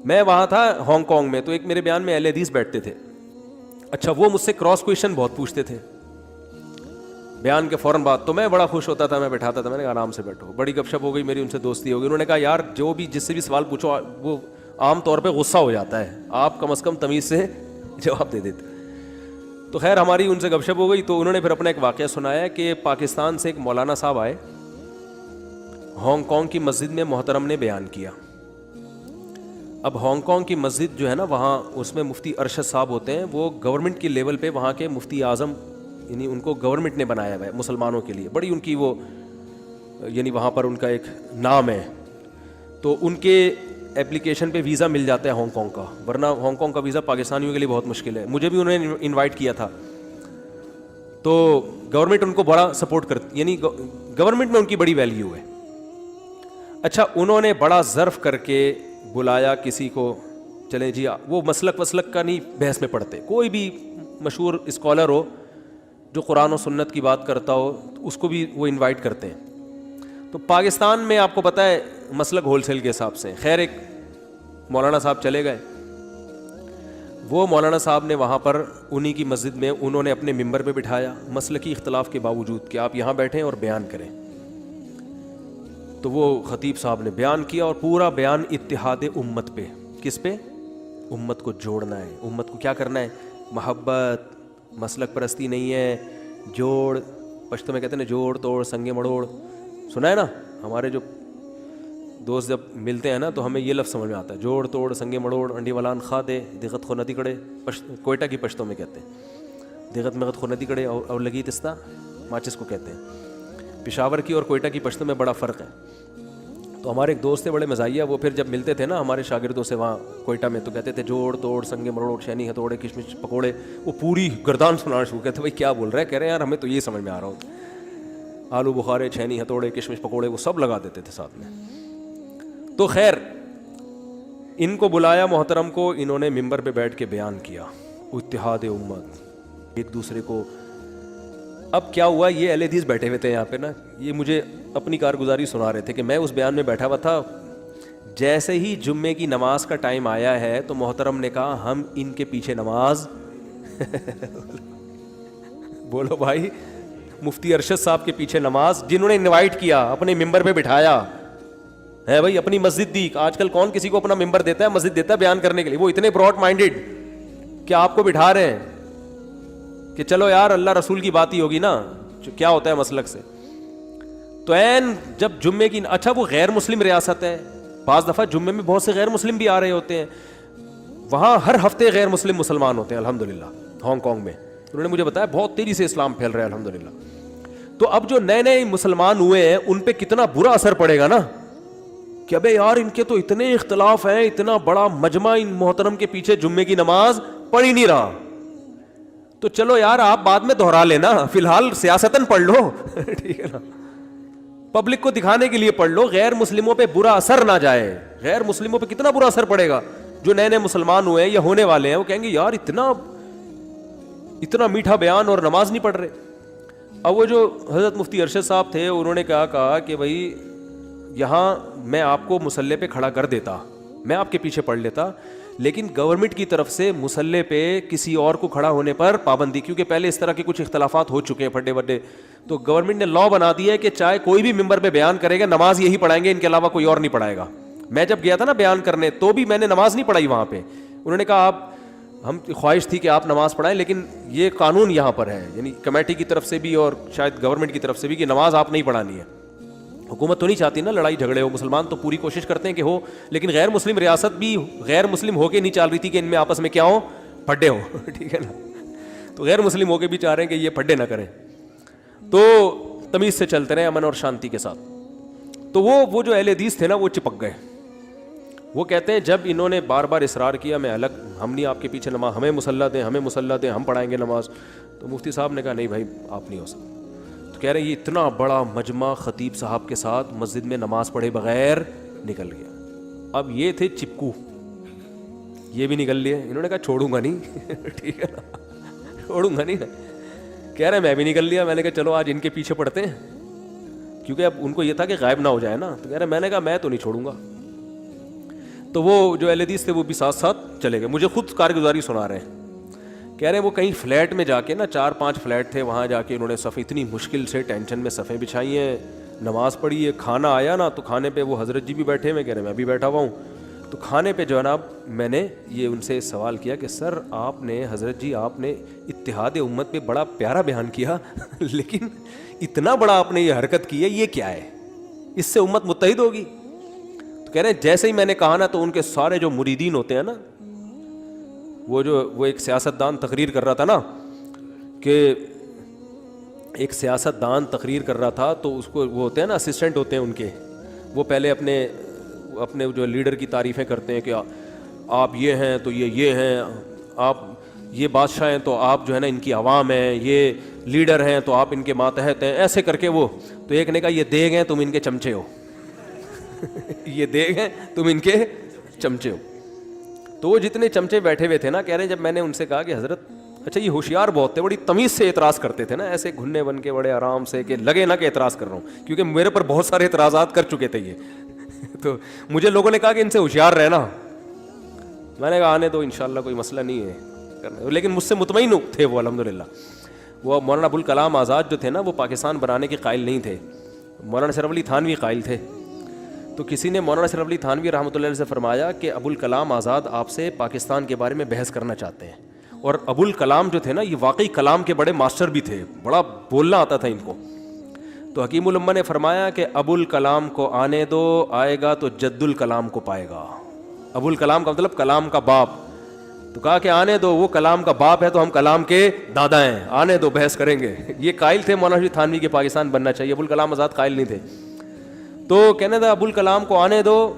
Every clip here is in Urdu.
میں وہاں تھا ہانگ کانگ میں, تو ایک میرے بیان میں اہل حدیث بیٹھتے تھے. اچھا, وہ مجھ سے کراس کویشچن بہت پوچھتے تھے بیان کے فوراً بعد, تو میں بڑا خوش ہوتا تھا, میں بیٹھاتا تھا, میں نے کہا آرام سے بیٹھو. بڑی گپ شپ ہو گئی میری, ان سے دوستی ہو گئی. انہوں نے کہا یار جو بھی جس سے بھی سوال پوچھو وہ عام طور پہ غصہ ہو جاتا ہے, آپ کم از کم تمیز سے جواب دے دیتے. تو خیر ہماری ان سے گپ شپ ہو گئی. تو انہوں نے پھر اپنا ایک واقعہ سنایا کہ پاکستان سے ایک مولانا صاحب آئے, ہانگ کانگ کی مسجد میں محترم نے بیان کیا. اب ہانگ کانگ کی مسجد جو ہے نا, وہاں اس میں مفتی ارشد صاحب ہوتے ہیں, وہ گورنمنٹ کی لیول پہ وہاں کے مفتی اعظم, یعنی ان کو گورنمنٹ نے بنایا ہوا ہے مسلمانوں کے لیے, بڑی ان کی وہ یعنی وہاں پر ان کا ایک نام ہے. تو ان کے اپلیکیشن پہ ویزا مل جاتا ہے ہانگ کانگ کا, ورنہ ہانگ کانگ کا ویزا پاکستانیوں کے لیے بہت مشکل ہے. مجھے بھی انہوں نے انوائٹ کیا تھا. تو گورنمنٹ ان کو بڑا سپورٹ کرتی, یعنی گورنمنٹ میں ان کی بڑی ویلیو ہے. اچھا, انہوں نے بڑا ظرف کر کے بلایا کسی کو, چلیں جی وہ مسلک وسلک کا نہیں بحث میں پڑھتے, کوئی بھی مشہور اسکالر ہو جو قرآن و سنت کی بات کرتا ہو اس کو بھی وہ انوائٹ کرتے ہیں. تو پاکستان میں آپ کو پتہ ہے مسلک ہول سیل کے حساب سے. خیر ایک مولانا صاحب چلے گئے, وہ مولانا صاحب نے وہاں پر انہی کی مسجد میں انہوں نے اپنے ممبر پہ بٹھایا, مسلکی اختلاف کے باوجود کہ آپ یہاں بیٹھیں اور بیان کریں. تو وہ خطیب صاحب نے بیان کیا, اور پورا بیان اتحاد امت پہ. کس پہ؟ امت کو جوڑنا ہے, امت کو کیا کرنا ہے, محبت, مسلک پرستی نہیں ہے, جوڑ, پشتو میں کہتے ہیں جوڑ توڑ سنگے مڑوڑ, سنا ہے نا. ہمارے جو دوست جب ملتے ہیں نا تو ہمیں یہ لفظ سمجھ میں آتا ہے, جوڑ توڑ سنگے مڑوڑ, انڈی ولان خا دے دغت خو ندی کڑے, کوئٹہ کی پشتوں میں کہتے ہیں دغت مغت خو ندی کڑے, اور لگی تستا ماچس کو کہتے ہیں. پشاور کی اور کوئٹہ کی پشتوں میں بڑا فرق ہے. تو ہمارے ایک دوست تھے بڑے مزاحیہ, وہ پھر جب ملتے تھے نا ہمارے شاگردوں سے وہاں کوئٹہ میں, تو کہتے تھے جوڑ توڑ سنگے مروڑ شینی ہتھوڑے کشمش پکوڑے. وہ پوری گردان سنانا شروع کہتے, بھائی کیا بول رہے ہیں, کہہ رہے ہیں یار ہمیں تو یہ سمجھ میں آ رہا ہوں, آلو بخارے چھینی ہتھوڑے کشمش پکوڑے وہ سب لگا دیتے تھے ساتھ میں. تو خیر ان کو بلایا محترم کو, انہوں نے ممبر پہ بیٹھ کے بیان کیا اتحاد امت, ایک دوسرے کو. اب کیا ہوا, یہ اہل حدیث بیٹھے ہوئے تھے یہاں پہ نا, یہ مجھے اپنی کارگزاری سنا رہے تھے کہ میں اس بیان میں بیٹھا ہوا تھا. جیسے ہی جمعے کی نماز کا ٹائم آیا ہے تو محترم نے کہا ہم ان کے پیچھے نماز بولو بھائی, مفتی ارشد صاحب کے پیچھے نماز, جنہوں نے انوائٹ کیا اپنے ممبر پہ بٹھایا ہے, بھائی اپنی مسجد دی. آج کل کون کسی کو اپنا ممبر دیتا ہے, مسجد دیتا ہے بیان کرنے کے لیے. وہ اتنے براڈ مائنڈیڈ کہ آپ کو بٹھا رہے ہیں کہ چلو یار اللہ رسول کی بات ہی ہوگی نا, کیا ہوتا ہے مسلک سے. تو این جب جمعے کی, اچھا وہ غیر مسلم ریاست ہے, بعض دفعہ جمعے میں بہت سے غیر مسلم بھی آ رہے ہوتے ہیں, وہاں ہر ہفتے غیر مسلم مسلمان ہوتے ہیں الحمدللہ ہانگ کانگ میں. انہوں نے مجھے بتایا بہت تیزی سے اسلام پھیل رہا ہے الحمدللہ. تو اب جو نئے نئے مسلمان ہوئے ہیں ان پہ کتنا برا اثر پڑے گا نا, کہ ابے یار ان کے تو اتنے اختلاف ہیں, اتنا بڑا مجمع ان محترم کے پیچھے جمعے کی نماز پڑھ ہی نہیں رہا. تو چلو یار آپ بعد میں دہرا لینا, فی الحال سیاستاً پڑھ لو ٹھیک ہے نا, پبلک کو دکھانے کے لیے پڑھ لو, غیر مسلموں پہ برا اثر نہ جائے. غیر مسلموں پہ کتنا برا اثر پڑے گا, جو نئے نئے مسلمان ہوئے ہیں یا ہونے والے ہیں, وہ کہیں گے یار اتنا میٹھا بیان اور نماز نہیں پڑھ رہے. اب وہ جو حضرت مفتی ارشد صاحب تھے انہوں نے کہا کہ بھائی یہاں میں آپ کو مصلی پہ کھڑا کر دیتا, میں آپ کے پیچھے پڑھ لیتا, لیکن گورنمنٹ کی طرف سے مصلی پہ کسی اور کو کھڑا ہونے پر پابندی, کیونکہ پہلے اس طرح کے کچھ اختلافات ہو چکے ہیں بڑے بڑے. تو گورنمنٹ نے لا بنا دیا ہے کہ چاہے کوئی بھی ممبر پہ بیان کرے گا نماز یہی پڑھائیں گے, ان کے علاوہ کوئی اور نہیں پڑھائے گا. میں جب گیا تھا نا بیان کرنے تو بھی میں نے نماز نہیں پڑھائی وہاں پہ. انہوں نے کہا آپ, ہم خواہش تھی کہ آپ نماز پڑھائیں, لیکن یہ قانون یہاں پر ہے, یعنی کمیٹی کی طرف سے بھی اور شاید گورنمنٹ کی طرف سے بھی, کہ نماز آپ نہیں پڑھانی ہے. حکومت تو نہیں چاہتی نا لڑائی جھگڑے ہو, مسلمان تو پوری کوشش کرتے ہیں کہ ہو, لیکن غیر مسلم ریاست بھی غیر مسلم ہو کے نہیں چل رہی تھی کہ ان میں آپس میں کیا ہو, پھڈے ہو ٹھیک ہے نا. تو غیر مسلم ہو کے بھی چاہ رہے ہیں کہ یہ پھڈے نہ کریں, تو تمیز سے چلتے رہے امن اور شانتی کے ساتھ. تو وہ جو اہل حدیث تھے نا وہ چپک گئے. وہ کہتے ہیں جب انہوں نے بار بار اصرار کیا میں الگ, ہم نہیں آپ کے پیچھے نماز, ہمیں مصلی دیں, ہمیں مصلی دیں, ہم پڑھائیں گے نماز, تو مفتی صاحب نے کہا نہیں بھائی آپ نہیں ہو سکتے. تو کہہ رہے ہیں یہ اتنا بڑا مجمع خطیب صاحب کے ساتھ مسجد میں نماز پڑھے بغیر نکل گیا. اب یہ تھے چپکو, یہ بھی نکل لیے. انہوں نے کہا چھوڑوں گا نہیں ٹھیک ہے نا, چھوڑوں گا نہیں. کہہ رہے میں بھی نکل لیا. میں نے کہا چلو آج ان کے پیچھے پڑھتے ہیں, کیونکہ اب ان کو یہ تھا کہ غائب نہ ہو جائے نا. تو کہہ رہے میں نے کہا میں تو نہیں چھوڑوں گا. تو وہ جو اہل حدیث تھے وہ بھی ساتھ ساتھ چلے گئے. مجھے خود کارگزاری سنا رہے ہیں, کہہ رہے ہیں وہ کہیں فلیٹ میں جا کے نا 4-5 فلیٹ تھے, وہاں جا کے انہوں نے صفیں اتنی مشکل سے ٹینشن میں صفیں بچھائی ہیں, نماز پڑھی ہے, کھانا آیا نا تو کھانے پہ وہ حضرت جی بھی بیٹھے ہوئے, کہہ رہے ہیں میں بھی بیٹھا ہوا ہوں. تو کھانے پہ جناب میں نے یہ ان سے سوال کیا کہ سر آپ نے, حضرت جی آپ نے اتحاد امت پہ بڑا پیارا بیان کیا لیکن اتنا بڑا آپ نے یہ حرکت کی ہے, یہ کیا ہے, اس سے امت متحد ہوگی؟ تو کہہ رہے ہیں جیسے ہی میں نے کہا نا تو ان کے سارے جو مریدین ہوتے ہیں نا, وہ ایک سیاستدان تقریر کر رہا تھا نا, کہ ایک سیاستدان تقریر کر رہا تھا تو اس کو وہ ہوتے ہیں نا اسسٹنٹ ہوتے ہیں ان کے, وہ پہلے اپنے جو لیڈر کی تعریفیں کرتے ہیں کہ آپ یہ ہیں تو یہ ہیں, آپ یہ بادشاہ ہیں تو آپ جو ہے نا ان کی عوام ہیں, یہ لیڈر ہیں تو آپ ان کے ماتحت ہیں, ایسے کر کے وہ. تو ایک نے کہا یہ دیگ ہیں تم ان کے چمچے ہو یہ دیگ ہیں تم ان کے چمچے ہو. تو وہ جتنے چمچے بیٹھے ہوئے تھے نا, کہہ رہے ہیں جب میں نے ان سے کہا کہ حضرت اچھا یہ ہوشیار بہت تھے, بڑی تمیز سے اعتراض کرتے تھے نا, ایسے گھننے بن کے بڑے آرام سے, کہ لگے نا کہ اعتراض کر رہا ہوں, کیونکہ میرے پر بہت سارے اعتراضات کر چکے تھے یہ تو مجھے لوگوں نے کہا کہ ان سے ہوشیار رہنا. میں نے کہا آنے دو انشاءاللہ کوئی مسئلہ نہیں ہے کرنے, لیکن مجھ سے مطمئن تھے وہ الحمدللہ. وہ مولانا ابوالکلام آزاد جو تھے نا, وہ پاکستان بنانے کے قائل نہیں تھے, مولانا اشرف علی تھانوی قائل تھے. تو کسی نے مولانا اشرف علی تھانوی رحمۃ اللہ علیہ سے فرمایا کہ ابوالکلام آزاد آپ سے پاکستان کے بارے میں بحث کرنا چاہتے ہیں. اور ابوالکلام جو تھے نا یہ واقعی کلام کے بڑے ماسٹر بھی تھے, بڑا بولنا آتا تھا ان کو. تو حکیم الامہ نے فرمایا کہ ابوالکلام کو آنے دو, آئے گا تو جد الکلام کو پائے گا. ابوالکلام کا مطلب کلام کا باپ. تو کہا کہ آنے دو, وہ کلام کا باپ ہے تو ہم کلام کے دادا ہیں, آنے دو بحث کریں گے. یہ قائل تھے مولانا اشرف تھانوی کے پاکستان بننا چاہیے, ابوالکلام آزاد قائل نہیں تھے. تو کہنے تھا ابوالکلام کو آنے دو,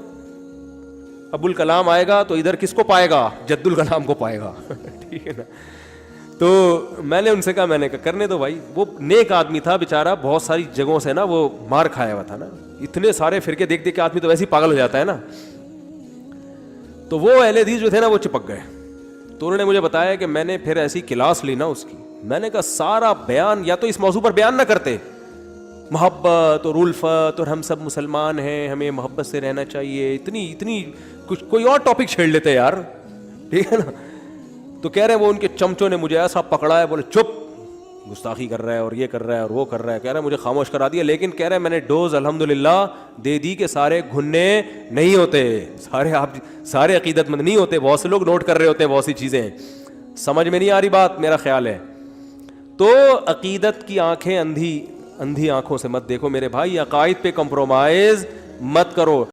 ابوالکلام آئے گا تو ادھر کس کو پائے گا, جد الکلام کو پائے گا ٹھیک ہے نا. تو میں نے ان سے کہا, میں نے کہا کرنے دو بھائی. وہ نیک آدمی تھا بیچارہ, بہت ساری جگہوں سے نا وہ مار کھایا ہوا تھا نا, اتنے سارے فرقے دیکھ دیکھ کے آدمی تو ویسے ہی پاگل ہو جاتا ہے نا. تو وہ اہل حدیث جو تھے نا وہ چپک گئے. تو انہوں نے مجھے بتایا کہ میں نے پھر ایسی کلاس لی نا اس کی, میں نے کہا سارا بیان یا تو اس موضوع پر بیان نہ کرتے, محبت اور الفت اور ہم سب مسلمان ہیں, ہمیں محبت سے رہنا چاہیے, اتنی کچھ کوئی اور ٹاپک چھیڑ لیتے یار, ٹھیک ہے نا. تو کہہ رہے ہیں وہ ان کے چمچوں نے مجھے ایسا پکڑا ہے, بولے چپ, گستاخی کر رہا ہے اور یہ کر رہا ہے اور وہ کر رہا ہے. کہہ رہے ہیں مجھے خاموش کرا دیا, لیکن کہہ رہے ہیں میں نے ڈوز الحمدللہ دے دی کہ سارے گھننے نہیں ہوتے, سارے عقیدت مند نہیں ہوتے. بہت سے لوگ نوٹ کر رہے ہوتے ہیں بہت سی چیزیں, سمجھ میں نہیں آ رہی بات, میرا خیال ہے. تو عقیدت کی آنکھیں اندھی آنکھوں سے مت دیکھو میرے بھائی, عقائد پہ کمپرومائز مت کرو.